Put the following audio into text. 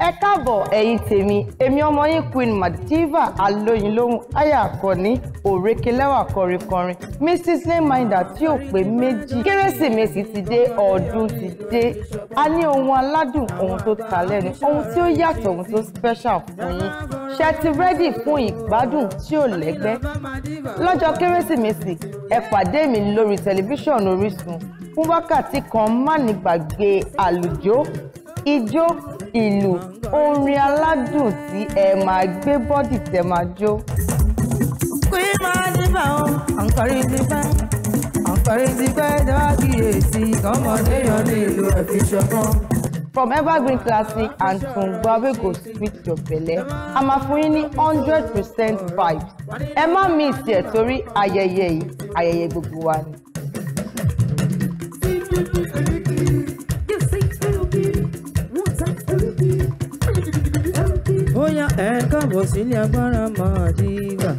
Ẹ káàbọ̀ ẹ̀yin tèmi, èmi ọmọ yín Queen Madiva alóyin lóhùn aya àkọ́ní òrékelẹ́wà kọrinkọrin Mrs. Layminder tí ò pé méjì. Kérésìmesì ti dé, ọdún ti dé. A ní ohun aládùn, ohun tó ta lẹ́nu, ohun tí ó yàtọ̀, ohun tó special fún yín. Ṣé ti ready fún ìgbádùn tí ò lẹ́gbẹ́? Lọ́jọ́ Kérésìmesì, ẹ pàdé mi lórí tẹlifíṣàn Orisun fún wákàtí kan má ní gbàgbé àlùjó, ijó, ìlú, orin aládùn tí ẹ máa gbé bọ́dì tẹ máa jó. Queen Madiva o, àǹkọ̀rí ti pẹ́, àǹkọ̀rí ti pẹ́ dáwà kíyèsí, kọ́mọdé yọ ní ìlú ẹ̀fí ṣọ̀kan. From evergreen classic and tungba wey go sweet your belle, a máa fún yín ní 100% vibes. Ẹ má miss ẹ̀ torí ayẹyẹ yìí, ayẹyẹ gbogbo wa ni. Bóyá ẹ káàbọ̀ sílé agbára Madiva.